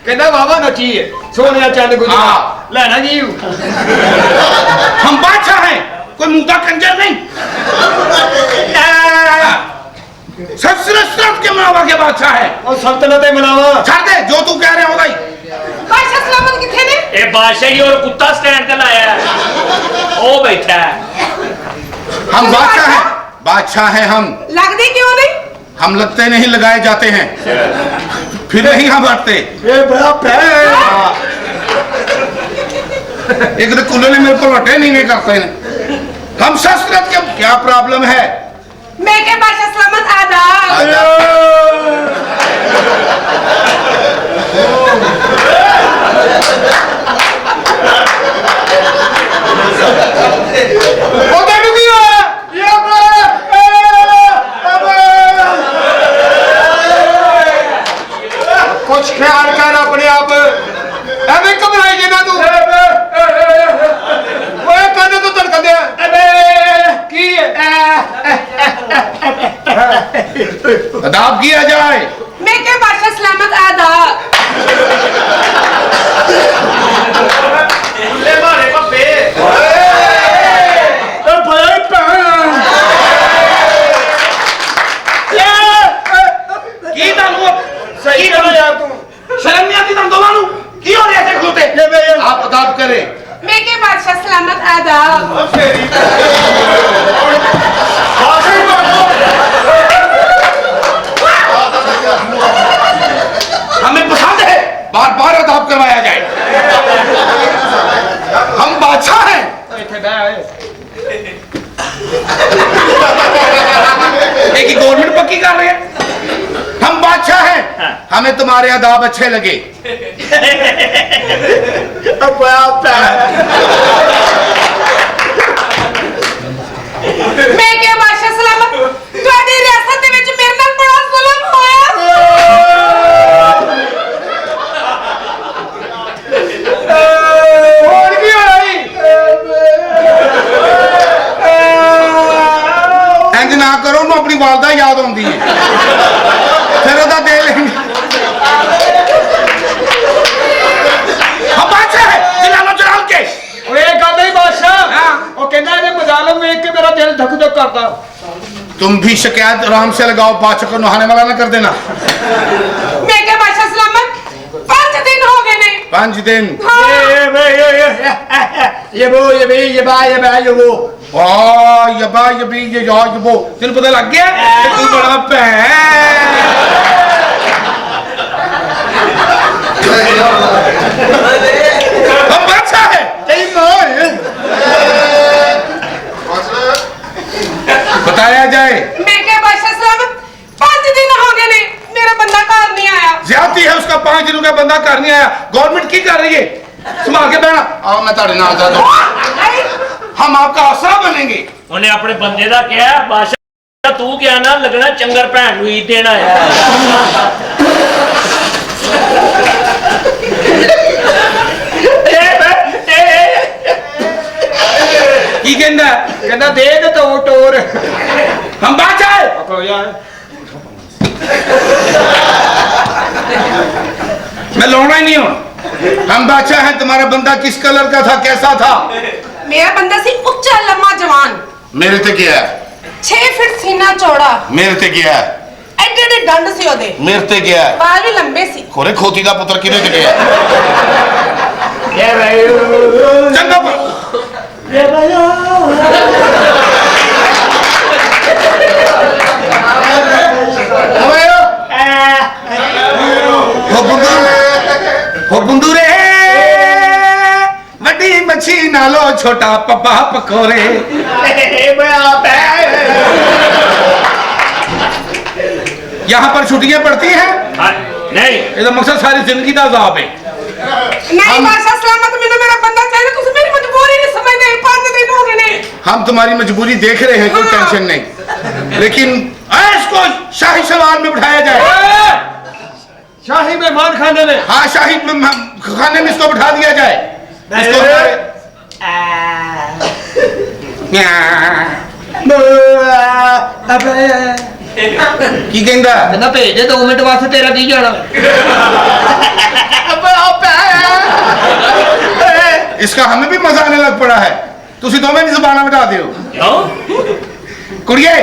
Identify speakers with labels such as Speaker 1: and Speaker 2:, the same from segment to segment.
Speaker 1: कहना वावा नची है सोने चंद गुजरा लेना जी
Speaker 2: हम बादशाह हैं कोई मुद्दा कंजर नहीं सल्तनत के मनावा के बादशाह है
Speaker 1: और सल्तनत मनावा
Speaker 2: छाड़ दे जो तू कह रहे होगा ही
Speaker 3: बादशाह सलामत किथे ने
Speaker 4: ए बादशाही और कुत्ता स्टैंड पे लाया है ओ बैठा है
Speaker 2: हम बादशाह हैं हम
Speaker 3: लगदे क्यों नहीं
Speaker 2: हम लगते नहीं लगाए जाते हैं फिर नहीं हम हटते
Speaker 1: ये बड़ा पैर
Speaker 2: एक तो कुल्ले ने मेरे को हटे नहीं करते हैं हम सल्तनत के क्या प्रॉब्लम है
Speaker 3: मैं के बादशाह सलामत आदाब
Speaker 1: कुछ ख्याल कर अपने आप एवं घबराई जे ना तू ओए कहने तो धड़कन दे की
Speaker 2: अदाब किया जाए
Speaker 3: मैं के बादशाह सलामत आदाब
Speaker 4: ले मारे पप्पे
Speaker 2: की दालू सही करो यार तू शर्म नहीं आती तुम दोनों की हो रहे थे खलोते आप अदाब करें
Speaker 3: मैं के बादशाह सलामत आदाब
Speaker 2: हमें पसंद है बार बार अदाब करवाया जाए हम बादशाह हैं एक गवर्नमेंट पक्की कर रहे हैं हम बादशाह हैं हमें तुम्हारे अदाब अच्छे लगे
Speaker 3: मैं के बादशाह सलामत ਤੁਹਾਡੀ ਰਿਆਸਤ ਦੇ ਵਿੱਚ ਮੇਰੇ ਨਾਲ ਬੜਾ ਜ਼ੁਲਮ ਹੋਇਆ
Speaker 1: ਹੋਰ ਕੀ ਹੋਇਆ ਜੀ
Speaker 2: इंज ना करो ਉਹਨੂੰ ਆਪਣੀ ਵਾਲਦਾ ਯਾਦ ਆਉਂਦੀ ਹੈ ਫਿਰ ਉਹਦਾ ਦੇ ਲੈਂਗੇ हम बादशाह हैं जलालो जलाल के
Speaker 1: ओए ਇਹ ਗੱਲ ਨਹੀਂ ਬਾਦਸ਼ਾਹ ਉਹ ਕਹਿੰਦਾ ਇਹਦੇ ਮਜ਼ਾਲਮ ਵੇਖ ਕੇ ਮੇਰਾ ਦਿਲ ਧਕ ਧਕ ਕਰਦਾ
Speaker 2: तुम भी शिकायत आराम से लगाओ बादशाह को नहाने वाला ना कर देना
Speaker 3: मैं के बादशाह सलामत 5 दिन हो गए ने
Speaker 2: 5 दिन
Speaker 1: ये वो ये भी ये बा ये वो
Speaker 2: वाह यबा यबी ये या यबो तेन पता लग गया कि तू बड़ा हम बादशाह है बताया जाए
Speaker 3: मैं के बादशाह सलामत 5 दिन हो गए ने मेरा बंदा घर नहीं आया
Speaker 2: ज्यादती है उसका 5 दिनों का बंदा घर नहीं आया गवर्नमेंट की कर रही है संभाल के बैठना आओ मैं ताड़े नाल जा दूं हम आपका आसरा बनेंगे
Speaker 4: ਉਹਨੇ ਆਪਣੇ ਬੰਦੇ ਦਾ ਕਿਹਾ ਬਾਦਸ਼ਾਹ ਤੂੰ ਕਿਹਾ ਨਾ ਲੱਗਣਾ ਚੰਗਰ ਭੈਣ ਨੂੰ ਈਦ ਦੇਣ ਆਇਆ
Speaker 2: की कहना
Speaker 1: कहना दे दे तो टोर
Speaker 2: हम बादशाह है
Speaker 1: पकड़ो यार
Speaker 2: मैं लौड़ा ही नहीं हूं हम बादशाह हैं तुम्हारा बंदा किस कलर का था कैसा था
Speaker 3: मेरा बंदा सी उच्चा लम्मा जवान
Speaker 2: मेरे ते क्या है
Speaker 3: 6 फीट सीना चौड़ा
Speaker 2: मेरे ते क्या है
Speaker 3: एडे एडे डंड सी ओदे
Speaker 2: मेरे ते क्या है
Speaker 3: बाल भी लंबे सी
Speaker 2: खोरे खोती का पुत्र किने ते क्या है
Speaker 1: ये भाई
Speaker 2: चंगा
Speaker 1: ये भाई
Speaker 2: हो बुंदूरे वड्डी मच्छी नालो छोटा पप्पा पकोरे यहाँ पर छुट्टियां पड़ती हैं
Speaker 4: नहीं
Speaker 2: ਇਹਦਾ ਮਕਸਦ ਸਾਰੀ ਜ਼ਿੰਦਗੀ ਦਾ ਅਜ਼ਾਬ ਹੈ
Speaker 3: नहीं बादशाह सलामत मैंने मेरा बंदा चाहिए तुम मेरी मजबूरी नहीं समझते 5 दिन हो गए ने
Speaker 2: हम तुम्हारी मजबूरी देख रहे हैं कोई टेंशन नहीं लेकिन इसको शाही सवार में बिठाया जाए
Speaker 1: शाही मेहमान खाने में
Speaker 2: हाँ शाही खाने में इसको बिठा दिया जाए इसको ਕੀ ਕਹਿੰਦਾ
Speaker 1: ਕਹਿੰਦਾ ਭੇਜ ਦੇ 2 ਮਿੰਟ ਵਾਸਤੇ ਤੇਰਾ ਦੀ ਜਾਣਾ
Speaker 2: इसका हमें भी मजा आने लग पड़ा है तुसी दोवें नहीं ज़बाना बिठा दियो
Speaker 4: क्यों?
Speaker 2: कुड़िए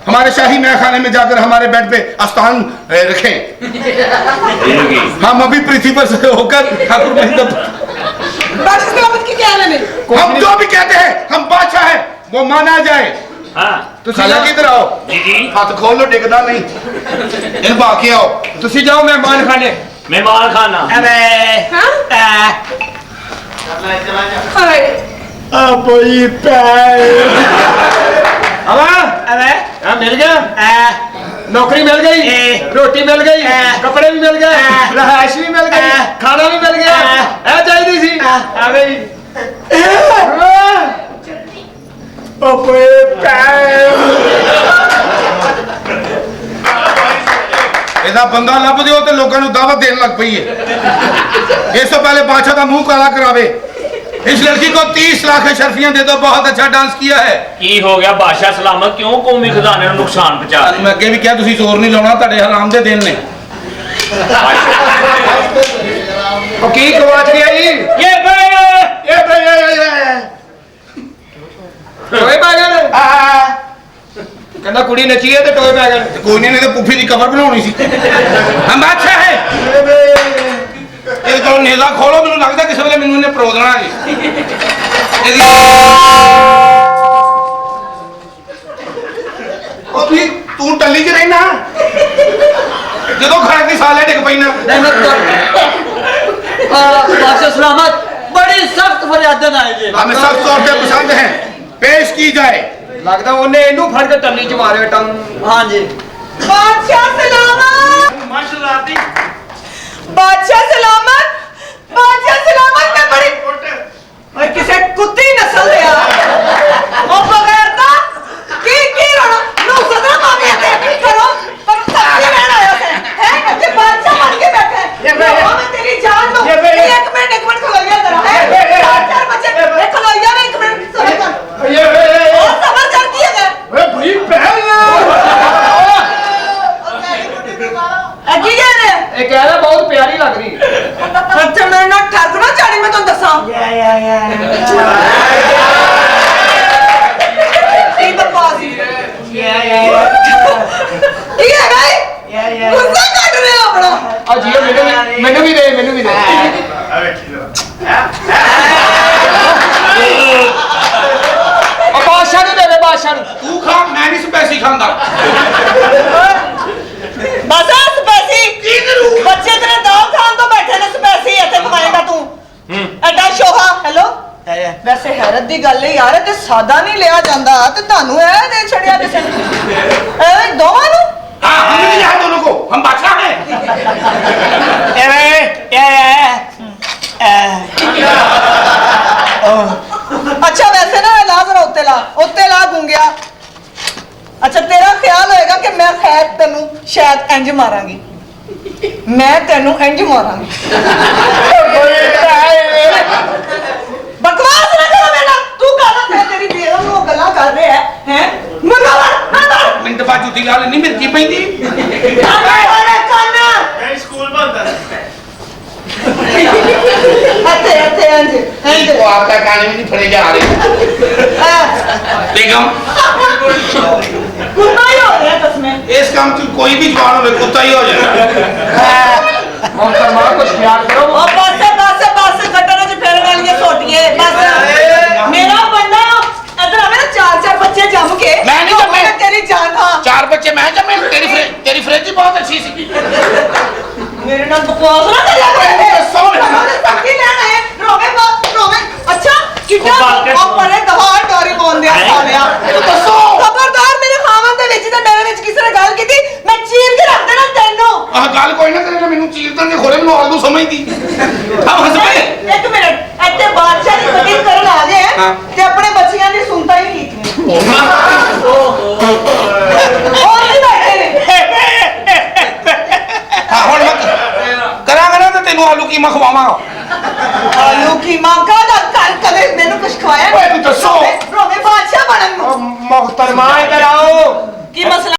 Speaker 2: हमारे शाही मैखाने में जाकर हमारे बेड पे आस्थान रखें हम अभी पृथ्वी पर से होकर ठाकुर महिंदर
Speaker 3: बादशाह सलामत की क्या है
Speaker 2: हम जो भी कहते हैं हम बादशाह हैं वो माना जाए
Speaker 4: हाँ
Speaker 2: खाला किधर आओ
Speaker 4: जी जी
Speaker 2: हाथ खोल लो डिगदा नहीं इन बाकी आओ
Speaker 1: ਤੁਸੀਂ ਜਾਓ ਮਹਿਮਾਨ ਖਾਨੇ
Speaker 4: मेहमान खाना
Speaker 1: ਆਪੋਈ ਪੈ ਹਵਾ ਆ ਮਿਲ ਗਿਆ ਨੌਕਰੀ ਮਿਲ ਗਈ ਰੋਟੀ ਮਿਲ ਗਈ ਕੱਪੜੇ ਵੀ ਮਿਲ ਗਏ ਰਹਿائش ਵੀ ਮਿਲ ਗਈ ਖਾਣਾ ਵੀ ਮਿਲ ਗਿਆ ਇਹ ਚਾਹੀਦੀ ਸੀ ਆ ਗਈ ਆਪੋਈ ਪੈ
Speaker 2: ਇਹਦਾ ਬੰਦਾ ਲੱਭ ਦਿਓ ਤੇ ਲੋਕਾਂ ਨੂੰ ਦਾਵਤ ਦੇਣ ਲੱਗ ਪਈ ਹੈ ਇਸ ਤੋਂ ਪਹਿਲੇ ਬਾਦशाह ਦਾ ਮੂੰਹ ਕਾਲਾ करावे इस लड़की को 30 लाख शर्फियां दे दो बहुत अच्छा डांस किया है
Speaker 4: की हो गया बादशाह सलामत क्यों कौमी खजाने ਨੂੰ ਨੁਕਸਾਨ ਪਹੁੰਚਾ ਰਹੇ
Speaker 2: मैं अगे भी क्या तुसी जोर नहीं लाना ਤੁਹਾਡੇ हराम दे दिन ने
Speaker 1: ਉਹ ਕੀ ਗਵਾਚ ਗਿਆ ਜੀ
Speaker 4: ये
Speaker 1: ਟੋਏ ਪੈ ਗਏ ਕਹਿੰਦਾ ਕੁੜੀ ਨੱਚੀ ਹੈ ਤੇ ਟੋਏ ਪੈ ਗਏ
Speaker 2: कोई नहीं तो पुफी की कवर बनानी सी हम अच्छा है ਇਹ ਤੋਂ ਨੇਜ਼ਾ ਖੋਲੋ ਮੈਨੂੰ ਲੱਗਦਾ ਕਿਸੇ ਵੇਲੇ ਮੈਨੂੰ ਇਹਨੇ ਪਰੋ ਦੇਣਾ ਜੀ ਉਹ ਤੂੰ ਟੱਲੀ 'ਚ ਰਹਿਣਾ ਜਦੋਂ ਖੜਕ ਦੀ ਸਾਲੇ ਡਿੱਗ ਪੈਣਾ
Speaker 5: बादशाह सलामत बड़ी सख्त फरियादन आई है
Speaker 2: हमें सब तौर पे पसंद है पेश की जाए
Speaker 1: ਲੱਗਦਾ ਉਹਨੇ ਇਹਨੂੰ ਫੜ ਕੇ ਟੱਲੀ ਚ ਮਾਰਿਆ ਟੰਗ
Speaker 5: हाँ जी
Speaker 3: बादशाह सलामत बादशाह सलामत मैं बड़ी ओए किसे कुत्ती नस्ल दे ओ बगैर दा की रोना नो सदरा मांगे ते की करो पर सब्जी लेना आया है कि बादशाह बन के बैठे है मैं तेरी जान दूं एक मिनट खलोइया जरा है 4 बच्चे खलोइया में 1 मिनट सबर कर ओ सबर कर दिया है
Speaker 1: ਓਏ ਭਈ ਪਹਿਲ
Speaker 3: अजी कह रहे
Speaker 1: ਇਹ ਕਹਿ ਬਹੁਤ ਪਿਆਰੀ ਲੱਗ ਰਹੀ
Speaker 3: अच्छा मैं ना ठग ना जानी मैं तो दसा ये बकवास ये है भाई गुस्सा काट रहे हो अपना
Speaker 1: ਆ ਜੀ ਮੈਨੂੰ ਵੀ ਦੇ ਉਹ ਬਾਦਸ਼ਾਹ ਨੂੰ ਦੇ ਦੇ ਬਾਦਸ਼ਾਹ ਨੂੰ
Speaker 2: तू खा मैं नहीं स्पैसी खांदा
Speaker 3: बस स्पैसी बच्चे तेरे दाल खान तो बैठे ने स्पैसी ऐसे कमाएगा तू ਐਡਾ ਸ਼ੋਹਾ ਹੈਲੋ ਵੈਸੇ ਹੈਰਤ ਦੀ ਗੱਲ ਹੈ ਯਾਰ ਤੇ ਸਾਦਾ ਨਹੀਂ ਲਿਆ ਜਾਂਦਾ ਤੇ ਤੁਹਾਨੂੰ ਇਹ ਦੇ ਛੜਿਆ ਕਿਸੇ ਨੇ ਐ ਦੋਵਾਂ ਨੂੰ
Speaker 2: हाँ हम नहीं यहाँ दोनों को हम बादशाह हैं
Speaker 3: अच्छा वैसे ना ला जरा उत्ते ला गूंगिया अच्छा तेरा ख्याल होएगा कि मैं खैर तेनू शायद इंज मारांगी मैं तेनू इंज मारांगी बकवास ना करो बेटा तू कहना मैं तेरी बेगम को गल्ला कर रहे हैं मंगावा
Speaker 2: मिंट बाद जूती ला लेनी मिर्ची पैंदी
Speaker 3: अरे काना
Speaker 4: स्कूल बंद
Speaker 3: ऐसे इंज
Speaker 2: को आपका कान में नहीं फड़े जा रहे बेगम
Speaker 3: कुत्ता ही हो गया तस्में
Speaker 2: इस काम की कोई भी जवान हो कुत्ता ही हो जाए
Speaker 1: मोहतरमा कुछ प्यार करो
Speaker 3: और बस गटर च फेरन वाली सोटिए बस मेरा बंदा इधर आवे ना 4 बच्चे जम के
Speaker 2: मैं नहीं जम्मे।
Speaker 3: तेरी जान था
Speaker 2: 4 बच्चे मैं जब तेरी फ्रिज ही बहुत अच्छी सी
Speaker 3: मेरे नाल बकवास ना करिया
Speaker 2: सौ
Speaker 3: सब्जी लेना है रोवे अच्छा कितना
Speaker 4: बात कर।
Speaker 3: और परे दवार डोरी बोन दिया सालिया
Speaker 2: तू दसो
Speaker 3: खबरदार मेरे खावन दे विच ते मेरे विच किसी ने गल कीती मैं चीर के रख देना तेनू
Speaker 2: आह गल कोई ना करे मैनू चीरतन दे खोरे मैनू आलू समझदी हम हंस पे
Speaker 3: एक मिनट ਇੱਥੇ ਬਾਦਸ਼ਾਹ ਦੀ ਮੀਟਿੰਗ ਕਰਨ ਆ ਗਏ ਆ ਤੇ ਆਪਣੇ ਬੱਚਿਆਂ ਦੀ ਸੁਣਤਾ ਹੀ ਨਹੀਂ ਕੀਤੀ ਹੋਰ ਵੀ ਬੈਠੇ ਨੇ
Speaker 2: ਹਾਂ ਹੁਣ ਮੈਂ ਕਰਾਂਗਾ ਨਾ ਤੇ ਤੈਨੂੰ ਆਲੂ ਕੀਮਾ ਖਵਾਵਾਂਗਾ
Speaker 3: ਆਲੂ ਕੀ ਮਾਂ ਦਾ ਕਰ ਕਦੇ ਮੈਨੂੰ ਕੁਝ ਖਵਾਇਆ
Speaker 2: ਓਏ ਤੂੰ ਦੱਸੋ।
Speaker 3: ਰੋਵੇ ਬਾਦਸ਼ਾਹ ਬਣਨ ਨੂੰ
Speaker 1: मोहतरमा इधर आओ